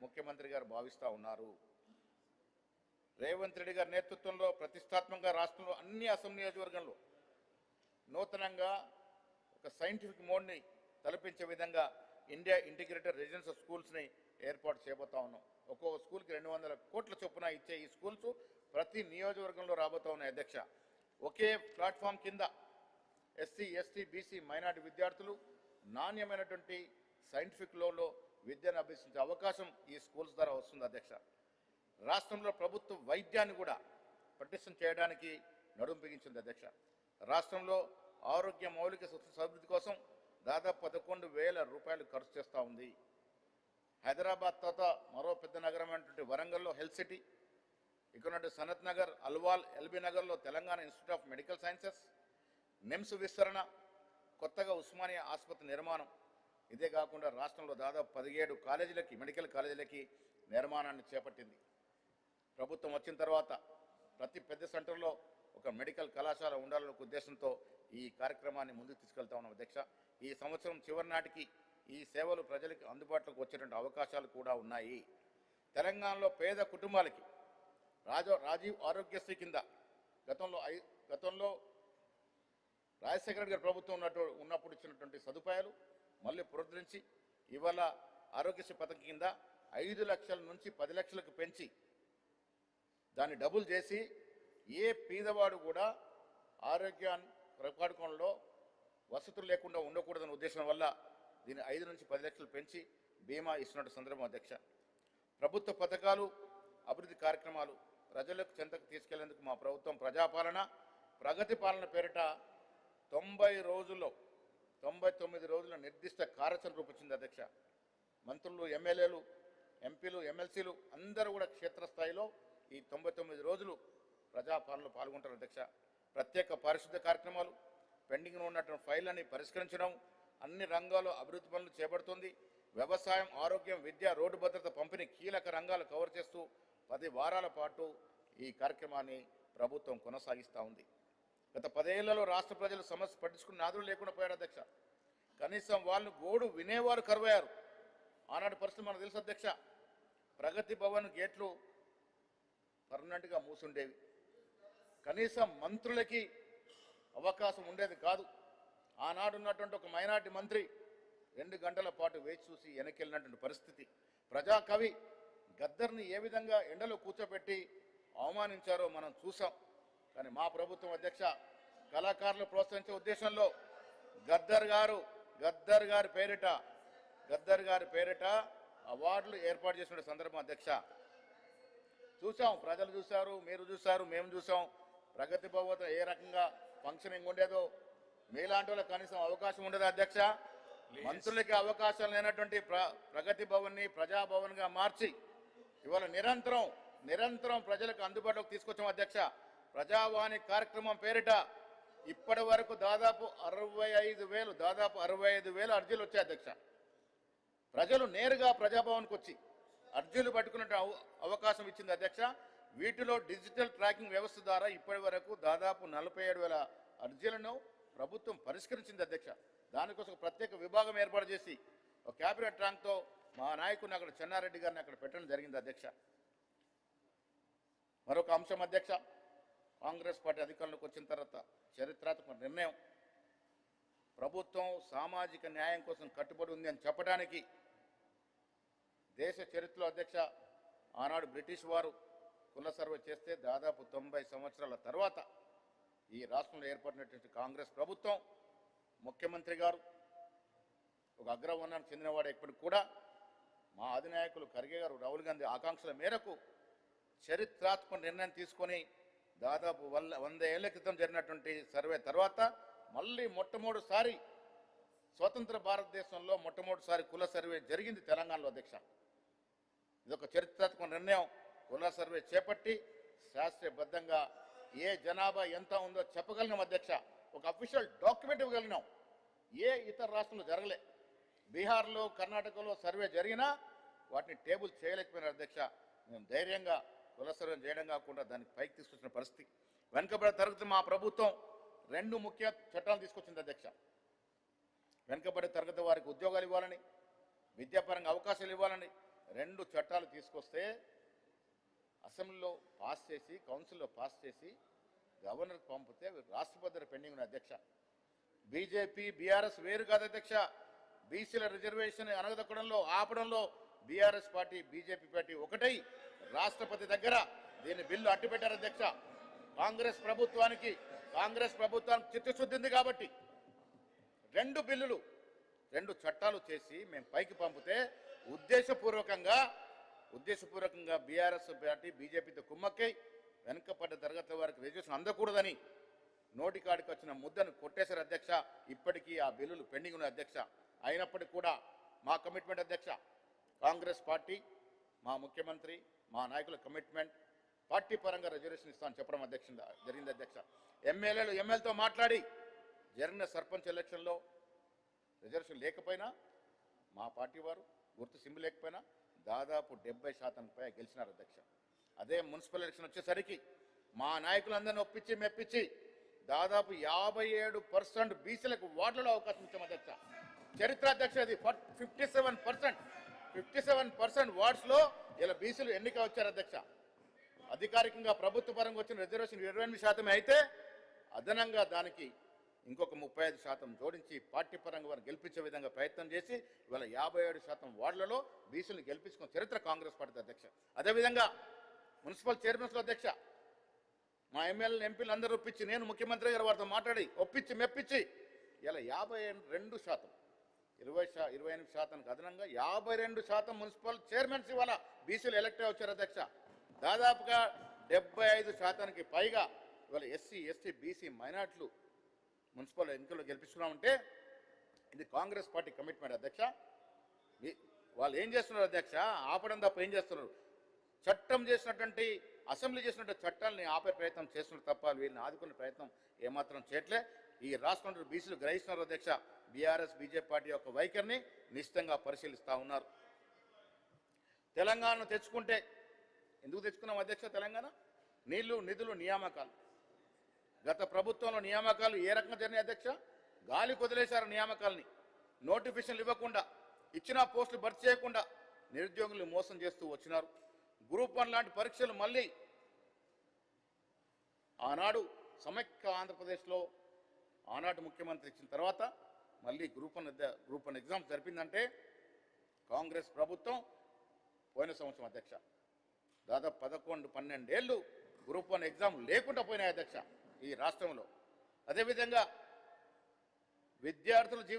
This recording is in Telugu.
ముఖ్యమంత్రి గారు భావిస్తూ ఉన్నారు. రేవంత్ రెడ్డి గారి నేతృత్వంలో ప్రతిష్టాత్మకంగా రాష్ట్రంలో అన్ని అసెంబ్లీ నియోజకవర్గంలో నూతనంగా ఒక సైంటిఫిక్ మోడ్ని తలపించే విధంగా ఇండియా ఇంటిగ్రేటెడ్ రెసిడెన్షియల్ స్కూల్స్ని ఏర్పాటు చేయబోతా ఉన్నాం. ఒక్కొక్క స్కూల్కి 200 కోట్ల చొప్పున ఇచ్చే ఈ స్కూల్స్ ప్రతి నియోజకవర్గంలో రాబోతా ఉన్నాయి. అధ్యక్ష, ఒకే ప్లాట్ఫామ్ కింద ఎస్సీ, ఎస్టీ, బీసీ, మైనార్టీ విద్యార్థులు నాణ్యమైనటువంటి సైంటిఫిక్ లోలో విద్యను అభ్యసించే అవకాశం ఈ స్కూల్స్ ద్వారా వస్తుంది. అధ్యక్ష, రాష్ట్రంలో ప్రభుత్వ వైద్యాన్ని కూడా పటిష్టం చేయడానికి నడుం బిగించింది. అధ్యక్ష, రాష్ట్రంలో ఆరోగ్య మౌలిక సదుపాయాల అభివృద్ధి కోసం దాదాపు 11,000 రూపాయలు ఖర్చు చేస్తూ ఉంది. హైదరాబాద్ తర్వాత మరో పెద్ద నగరం అయినటువంటి వరంగల్లో హెల్త్ సిటీ, ఇక్కడ సనత్ నగర్, అల్వాల్, ఎల్బీ నగర్లో Telangana institute of medical sciences, NIMS విస్తరణ, కొత్తగా ఉస్మానియా ఆసుపత్రి నిర్మాణం. ఇదే కాకుండా రాష్ట్రంలో దాదాపు 17 కాలేజీలకి, మెడికల్ కాలేజీలకి నిర్మాణాన్ని చేపట్టింది. ప్రభుత్వం వచ్చిన తర్వాత ప్రతి పెద్ద సెంటర్లో ఒక మెడికల్ కళాశాల ఉండాలనే ఉద్దేశంతో ఈ కార్యక్రమాన్ని ముందుకు తీసుకెళ్తా ఉన్నాం. అధ్యక్ష, ఈ సంవత్సరం చివరి నాటికి ఈ సేవలు ప్రజలకు అందుబాటులోకి వచ్చేటువంటి అవకాశాలు కూడా ఉన్నాయి. తెలంగాణలో పేద కుటుంబాలకి రాజీవ్ ఆరోగ్యశ్రీ కింద గతంలో రాజశేఖర రెడ్డి గారి ప్రభుత్వం ఉన్నప్పుడు ఇచ్చినటువంటి సదుపాయాలు మళ్ళీ పునరుద్ధరించి ఇవాళ ఆరోగ్యశ్రీ పథకం కింద 5 లక్షల నుంచి 10 లక్షలకు పెంచి దాన్ని డబుల్ చేసి ఏ పేదవాడు కూడా ఆరోగ్యాన్ని కాపాడుకోవడంలో వసతులు లేకుండా ఉండకూడదనే ఉద్దేశం వల్ల దీన్ని 5 నుంచి 10 లక్షలు పెంచి బీమా ఇస్తున్న సందర్భం. అధ్యక్ష, ప్రభుత్వ పథకాలు, అభివృద్ధి కార్యక్రమాలు ప్రజలకు చెంతకు తీసుకెళ్లేందుకు మా ప్రభుత్వం ప్రజాపాలన, ప్రగతి పాలన పేరిట 99 రోజుల నిర్దిష్ట కార్యాచరణ రూపొచ్చింది. అధ్యక్ష, మంత్రులు, ఎమ్మెల్యేలు, ఎంపీలు, ఎమ్మెల్సీలు అందరూ కూడా క్షేత్రస్థాయిలో ఈ 99 రోజులు ప్రజాపాలనలో పాల్గొంటారు. అధ్యక్ష, ప్రత్యేక పారిశుద్ధ్య కార్యక్రమాలు, పెండింగ్లో ఉన్నటువంటి ఫైళ్ళని పరిష్కరించడం, అన్ని రంగాల్లో అభివృద్ధి పనులు చేపడుతుంది. వ్యవసాయం, ఆరోగ్యం, విద్య, రోడ్డు భద్రత, పంపిణీ కీలక రంగాలు కవర్ చేస్తూ 10 వారాల పాటు ఈ కార్యక్రమాన్ని ప్రభుత్వం కొనసాగిస్తూ ఉంది. గత 10 ఏళ్లలో రాష్ట్ర ప్రజలు సమస్య పట్టించుకుని నాదులు లేకుండా పోయారు. అధ్యక్ష, కనీసం వాళ్ళు గోడు వినేవారు కరువయ్యారు. ఆనాటి పరిస్థితి మనకు తెలుసు. అధ్యక్ష, ప్రగతి భవన్ గేట్లు పర్మనెంట్గా మూసుండేవి. కనీసం మంత్రులకి అవకాశం ఉండేది కాదు. ఆనాడు ఉన్నటువంటి ఒక మైనార్టీ మంత్రి 2 గంటల పాటు వేచి చూసి వెనకెళ్ళినటువంటి పరిస్థితి. ప్రజాకవి గద్దర్ని ఏ విధంగా ఎండలో కూర్చోబెట్టి అవమానించారో మనం చూసాం. కానీ మా ప్రభుత్వం అధ్యక్ష కళాకారులు ప్రోత్సహించే ఉద్దేశంలో గద్దర్ గారి పేరిట అవార్డులు ఏర్పాటు చేసిన సందర్భం. అధ్యక్ష, చూసాం, ప్రజలు చూశారు, మీరు చూశారు, మేము చూసాం. ప్రగతి భవన్ ఏ రకంగా ఫంక్షనింగ్ ఉండేదో మీలాంటి వాళ్ళకి కనీసం అవకాశం ఉండదు. అధ్యక్ష, మంత్రులకి అవకాశం లేనటువంటి ప్రగతి భవన్ని ప్రజాభవన్గా మార్చి ఇవాళ నిరంతరం ప్రజలకు అందుబాటులోకి తీసుకొచ్చాం. అధ్యక్ష, ప్రజావాణి కార్యక్రమం పేరిట ఇప్పటి వరకు దాదాపు 65,000 అర్జీలు వచ్చాయి. అధ్యక్ష, ప్రజలు నేరుగా ప్రజాభవన్కి వచ్చి అర్జీలు పట్టుకునే అవకాశం ఇచ్చింది. అధ్యక్ష, వీటిలో డిజిటల్ ట్రాకింగ్ వ్యవస్థ ద్వారా ఇప్పటి వరకు దాదాపు 47,000 అర్జీలను ప్రభుత్వం పరిష్కరించింది. అధ్యక్ష, దానికోసం ప్రత్యేక విభాగం ఏర్పాటు చేసి ఒక క్యాబినెట్ ర్యాంక్తో మా నాయకుడిని అక్కడ చెన్నారెడ్డి గారిని అక్కడ పెట్టడం జరిగింది. అధ్యక్ష, మరొక అంశం. అధ్యక్ష, కాంగ్రెస్ పార్టీ అధికారంలోకి వచ్చిన తర్వాత చరిత్రాత్మక నిర్ణయం. ప్రభుత్వం సామాజిక న్యాయం కోసం కట్టుబడి ఉంది అని చెప్పడానికి దేశ చరిత్రలో అధ్యక్ష ఆనాడు బ్రిటిష్ వారు కుల సర్వే చేస్తే దాదాపు 90 సంవత్సరాల తర్వాత ఈ రాష్ట్రంలో ఏర్పడినటువంటి కాంగ్రెస్ ప్రభుత్వం, ముఖ్యమంత్రి గారు ఒక అగ్రవర్ణానికి చెందినవాడు ఇప్పటికి కూడా మా అధినాయకులు ఖర్గే గారు, రాహుల్ గాంధీ ఆకాంక్షల మేరకు చరిత్రాత్మక నిర్ణయం తీసుకొని దాదాపు 100 ఏళ్ల క్రితం జరిగినటువంటి సర్వే తర్వాత మళ్ళీ మొట్టమొదటిసారి స్వతంత్ర భారతదేశంలో మొట్టమొదటిసారి కుల సర్వే జరిగింది తెలంగాణలో. అధ్యక్ష, ఇదొక చరిత్రాత్మక నిర్ణయం. కుల సర్వే చేపట్టి శాస్త్రీయబద్ధంగా ఏ జనాభా ఎంత ఉందో చెప్పగలిగినాం. అధ్యక్ష, ఒక అఫీషియల్ డాక్యుమెంట్ ఇవ్వగలిగినాం. ఏ ఇతర రాష్ట్రంలో జరగలే. బీహార్లో, కర్ణాటకలో సర్వే జరిగినా వాటిని టేబుల్ చేయలేకపోయినారు. అధ్యక్ష, మేము ధైర్యంగా కుల సర్వే చేయడం కాకుండా దానికి పైకి తీసుకొచ్చిన పరిస్థితి. వెనుకబడిన తరగతి మా ప్రభుత్వం 2 ముఖ్య చట్టాలు తీసుకొచ్చింది. అధ్యక్ష, వెనుకబడిన తరగతి వారికి ఉద్యోగాలు ఇవ్వాలని, విద్యాపరంగా అవకాశాలు ఇవ్వాలని, 2 చట్టాలు తీసుకొస్తే అసెంబ్లీలో పాస్ చేసి కౌన్సిల్లో పాస్ చేసి గవర్నర్కి పంపితే అవి రాష్ట్రపతి దగ్గర పెండింగ్ ఉన్న అధ్యక్ష. బీజేపీ బీఆర్ఎస్ వేరు కాదు అధ్యక్ష. బీసీల రిజర్వేషన్ అనగదొక్కడంలో ఆపడంలో బీఆర్ఎస్ పార్టీ బీజేపీ పార్టీ ఒకటై రాష్ట్రపతి దగ్గర దీన్ని బిల్లు అట్టిపెట్టారు అధ్యక్ష. కాంగ్రెస్ ప్రభుత్వానికి చిత్తశుద్ధి ఉంది కాబట్టి 2 బిల్లులు 2 చట్టాలు చేసి మేము పైకి పంపితే ఉద్దేశపూర్వకంగా బీఆర్ఎస్ పార్టీ బీజేపీతో కుమ్మక్కై వెనుకపడ్డ తరగతుల వారికి రిజర్వేషన్ అందకూడదని నోటికాడికి వచ్చిన ముద్దను కొట్టేశారు అధ్యక్ష. ఇప్పటికీ ఆ బిల్లులు పెండింగ్ ఉన్న అధ్యక్ష. అయినప్పటికీ కూడా మా కమిట్మెంట్ అధ్యక్ష, కాంగ్రెస్ పార్టీ, మా ముఖ్యమంత్రి, మా నాయకుల కమిట్మెంట్ పార్టీ పరంగా రిజర్వేషన్ ఇస్తామని చెప్పడం జరిగింది అధ్యక్ష. ఎమ్మెల్యేలతో మాట్లాడి జరిగిన సర్పంచ్ ఎలక్షన్లో రిజర్వేషన్ లేకపోయినా మా పార్టీ వారు గుర్తు సింబల్ లేకపోయినా దాదాపు 70% పై గెలిచినారు అధ్యక్ష. అదే మున్సిపల్ ఎలక్షన్ వచ్చేసరికి మా నాయకులందరినీ ఒప్పించి మెప్పించి దాదాపు 57% బీసీలకు వార్డులలో అవకాశం ఇచ్చాం అధ్యక్ష. చరిత్ర అధ్యక్ష. అది 57% వార్డ్స్లో ఇలా బీసీలు ఎన్నిక వచ్చారు అధ్యక్ష. అధికారికంగా ప్రభుత్వ పరంగా వచ్చిన రిజర్వేషన్ 28% అయితే అదనంగా దానికి ఇంకొక 35% జోడించి పార్టీ పరంగా వారిని గెలిపించే విధంగా ప్రయత్నం చేసి ఇవాళ 57% వార్డులలో బీసీలను గెలిపించుకున్న చరిత్ర కాంగ్రెస్ పార్టీ అధ్యక్ష. అదేవిధంగా మున్సిపల్ చైర్మన్స్లో అధ్యక్ష మా ఎమ్మెల్యేలు ఎంపీలు అందరూ ఒప్పించి నేను ముఖ్యమంత్రి గారు వారితో మాట్లాడి ఒప్పించి మెప్పించి ఇలా 52% 28% అదనంగా 52% మున్సిపల్ చైర్మన్స్ ఇవాళ బీసీలు ఎలక్ట్ అయి వచ్చారు అధ్యక్ష. దాదాపుగా 75%కి పైగా ఇవాళ ఎస్సీ ఎస్టీ బీసీ మైనార్టీలు మున్సిపల్ ఎన్నికల్లో గెలిపించుకున్నామంటే ఇది కాంగ్రెస్ పార్టీ కమిట్మెంట్ అధ్యక్ష. వాళ్ళు ఏం చేస్తున్నారు అధ్యక్ష? ఆపడం తప్ప ఏం చేస్తున్నారు? చట్టం చేసినటువంటి అసెంబ్లీ చేసినటువంటి చట్టాలని ఆపే ప్రయత్నం చేస్తున్నారు తప్ప వీళ్ళని ఆదుకునే ప్రయత్నం ఏమాత్రం చేయట్లే. ఈ రాష్ట్రంలో బీసీలు గ్రహిస్తున్నారు అధ్యక్ష. బీఆర్ఎస్ బీజేపీ పార్టీ యొక్క వైఖరిని నిశ్చితంగా పరిశీలిస్తూ ఉన్నారు. తెలంగాణను తెచ్చుకుంటే ఎందుకు తెచ్చుకున్నాం అధ్యక్ష? తెలంగాణ నీళ్లు నిధులు నియామకాలు. గత ప్రభుత్వంలో నియామకాలు ఏ రకంగా జరిగినాయి అధ్యక్ష? గాలి కొదిలేశారు నియామకాలని. నోటిఫికేషన్లు ఇవ్వకుండా, ఇచ్చిన పోస్టులు భర్తీ చేయకుండా నిరుద్యోగులు మోసం చేస్తూ వచ్చినారు. గ్రూప్ 1 లాంటి పరీక్షలు మళ్ళీ ఆనాడు సమైక్య ఆంధ్రప్రదేశ్లో ఆనాడు ముఖ్యమంత్రి ఇచ్చిన తర్వాత మళ్ళీ గ్రూప్ 1 ఎగ్జామ్స్ జరిపిందంటే కాంగ్రెస్ ప్రభుత్వం పోయిన సంవత్సరం అధ్యక్ష దాదాపు 11-12 ఏళ్ళు గ్రూప్ 1 ఎగ్జామ్ లేకుండా పోయినాయి అధ్యక్ష ఈ రాష్ట్రంలో. అదేవిధంగా విద్యార్థుల జీవితం